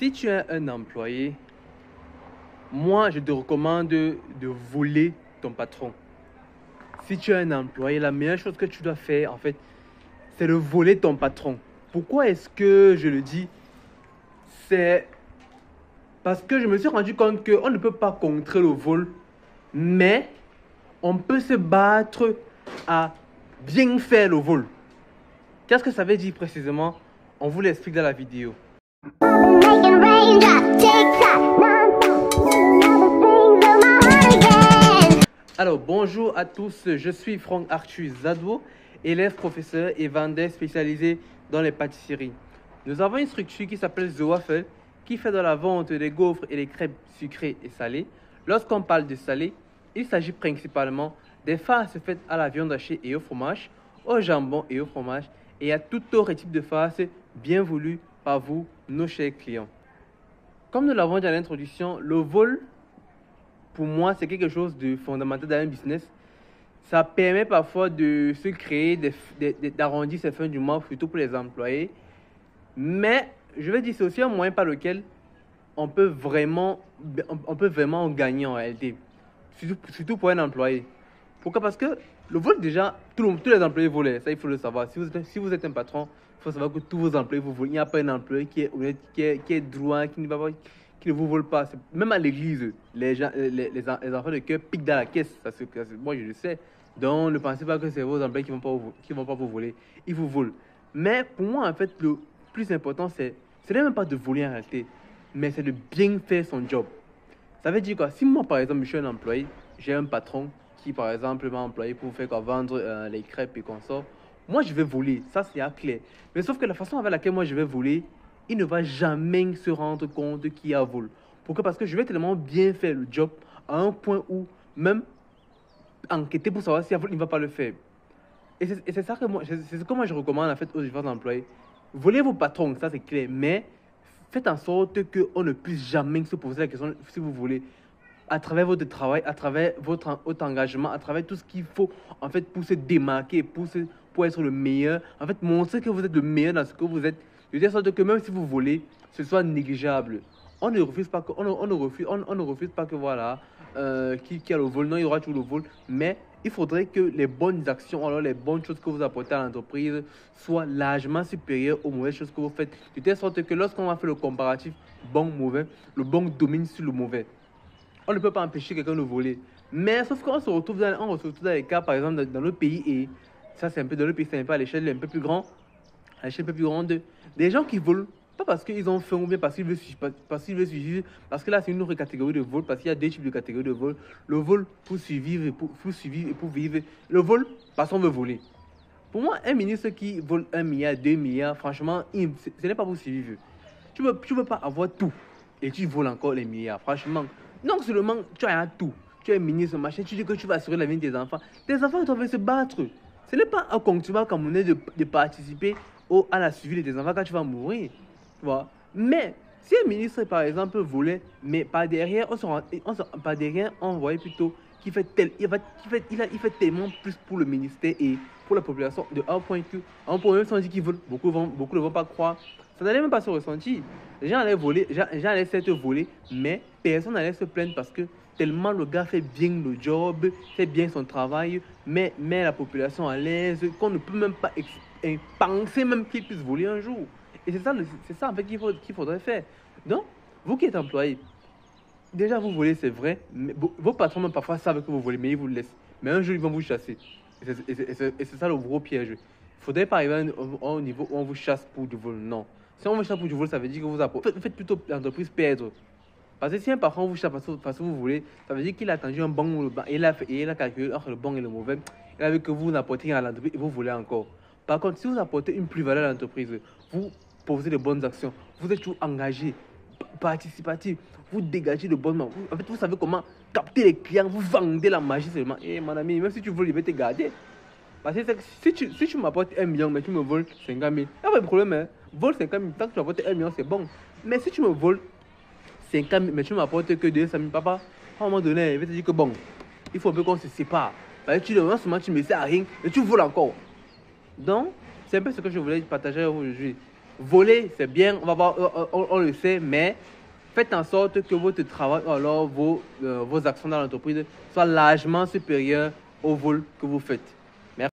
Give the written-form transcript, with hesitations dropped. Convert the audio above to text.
Si tu es un employé, moi, je te recommande de voler ton patron. Si tu es un employé, la meilleure chose que tu dois faire, en fait, c'est de voler ton patron. Pourquoi est-ce que je le dis? C'est parce que je me suis rendu compte qu'on ne peut pas contrer le vol, mais on peut se battre à bien faire le vol. Qu'est-ce que ça veut dire précisément? On vous l'explique dans la vidéo. Alors, bonjour à tous, je suis Franck Arthur Zadwo, élève, professeur et vendeur spécialisé dans les pâtisseries. Nous avons une structure qui s'appelle The Waffle, qui fait de la vente des gaufres et des crêpes sucrées et salées. Lorsqu'on parle de salé, il s'agit principalement des farces faites à la viande hachée et au fromage, au jambon et au fromage, et à tout autre type de farce bien voulu par vous, nos chers clients. Comme nous l'avons dit à l'introduction, le vol, pour moi, c'est quelque chose de fondamental dans un business. Ça permet parfois de se créer, d'arrondir ses fins du mois, surtout pour les employés. Mais, je vais dire, c'est aussi un moyen par lequel on peut vraiment en gagner en réalité. Surtout pour un employé. Pourquoi? Parce que le vol, déjà, tous les employés volaient. Ça, il faut le savoir. Si vous êtes un patron, il faut savoir que tous vos employés vous volent. Il n'y a pas un employé qui est honnête, qui est droit, qui ne vous vole pas. Même à l'église, les enfants de cœur piquent dans la caisse. Moi, je le sais. Donc, ne pensez pas que c'est vos employés qui ne vont pas vous voler. Ils vous volent. Mais pour moi, en fait, le plus important, ce n'est même pas de voler en réalité, mais c'est de bien faire son job. Ça veut dire quoi? Si moi, par exemple, je suis un employé, j'ai un patron qui, par exemple, m'a employé pour faire quoi, vendre les crêpes et qu'on sort, moi, je vais voler. Ça, c'est clair. Mais sauf que la façon avec laquelle moi, je vais voler, il ne va jamais se rendre compte qu'il y a vol. Pourquoi? Parce que je vais tellement bien faire le job à un point où même enquêter pour savoir s'il y a vol, il ne va pas le faire. Et c'est ça que moi, c'est ce que moi je recommande en fait aux différents employés. Volez vos patrons, ça c'est clair, mais faites en sorte qu'on ne puisse jamais se poser la question si vous voulez, à travers votre travail, à travers votre engagement, à travers tout ce qu'il faut en fait pour se démarquer, pour être le meilleur, en fait montrer que vous êtes le meilleur dans ce que vous êtes, de telle sorte que même si vous volez, ce soit négligeable. On ne refuse pas que, on ne refuse pas que voilà, qui a le vol, non, il y aura toujours le vol, mais il faudrait que les bonnes actions, alors les bonnes choses que vous apportez à l'entreprise soient largement supérieures aux mauvaises choses que vous faites, de telle sorte que lorsqu'on va faire le comparatif bon-mauvais, le bon domine sur le mauvais. On ne peut pas empêcher quelqu'un de voler. Mais sauf qu'on se retrouve dans les cas, par exemple, dans le pays, et ça c'est un peu dans le pays, c'est un peu à l'échelle un peu plus grande, des gens qui volent, pas parce qu'ils ont faim ou bien parce qu'ils veulent survivre, parce que là c'est une autre catégorie de vol, parce qu'il y a deux types de catégories de vol. Le vol pour survivre et pour vivre. Le vol parce qu'on veut voler. Pour moi, un ministre qui vole 1 milliard, 2 milliards, franchement, ce n'est pas pour survivre. Tu veux pas avoir tout et tu voles encore les milliards, franchement. Non seulement tu as tout, tu es ministre, machin, tu dis que tu vas assurer la vie de tes enfants. Tes enfants doivent se battre. Ce n'est pas un contribuable comme on est de participer à la survie de tes enfants quand tu vas mourir. Tu vois? Mais si un ministre, par exemple, volait, mais par derrière, on voyait plutôt qu'il fait, il fait tellement plus pour le ministère et pour la population, de un point que, à un point même si on dit qu'ils volent, beaucoup ne vont pas croire. Ça n'allait même pas se ressentir. Les gens allaient voler, les gens allaient s'être volés, mais personne n'allait se plaindre parce que tellement le gars fait bien le job, fait bien son travail, met la population à l'aise, qu'on ne peut même pas penser même qu'il puisse voler un jour. Et c'est ça en fait qu'il faudrait faire. Donc, vous qui êtes employé, déjà vous volez, c'est vrai, mais vos patrons même parfois savent que vous volez, mais ils vous le laissent. Mais un jour, ils vont vous chasser. Et c'est ça le gros piège. Il ne faudrait pas arriver à un niveau où on vous chasse pour du vol, non. Si on vous chasse pour du vol, ça veut dire que vous faites plutôt l'entreprise perdre. Parce que si un patron vous chasse parce que vous voulez, ça veut dire qu'il a attendu un bon ou le bas. Et il a calculé entre le bon et le mauvais. Il a vu que vous n'apportez rien à l'entreprise et vous volez encore. Par contre, si vous apportez une plus-value à l'entreprise, vous posez de bonnes actions, vous êtes toujours engagé, participatif, vous dégagez de bonnes mains. En fait, vous savez comment capter les clients, vous vendez la magie seulement. Et mon ami, même si tu voles, il va te garder. Parce que si tu m'apportes 1 million, mais tu me voles 50 000, il n'y a pas de problème. Hein. Vole 50 000, tant que tu m'apportes 1 million, c'est bon. Mais si tu me voles 50 000, mais tu ne m'apportes que 200 000, papa, à un moment donné, il va te dire que bon, il faut un peu qu'on se sépare. Parce que non seulement tu ne me sers à rien, mais tu voles encore. Donc, c'est un peu ce que je voulais partager avec vous aujourd'hui. Voler, c'est bien, on va voir, on le sait, mais faites en sorte que votre travail ou alors vos actions dans l'entreprise soient largement supérieures au vol que vous faites.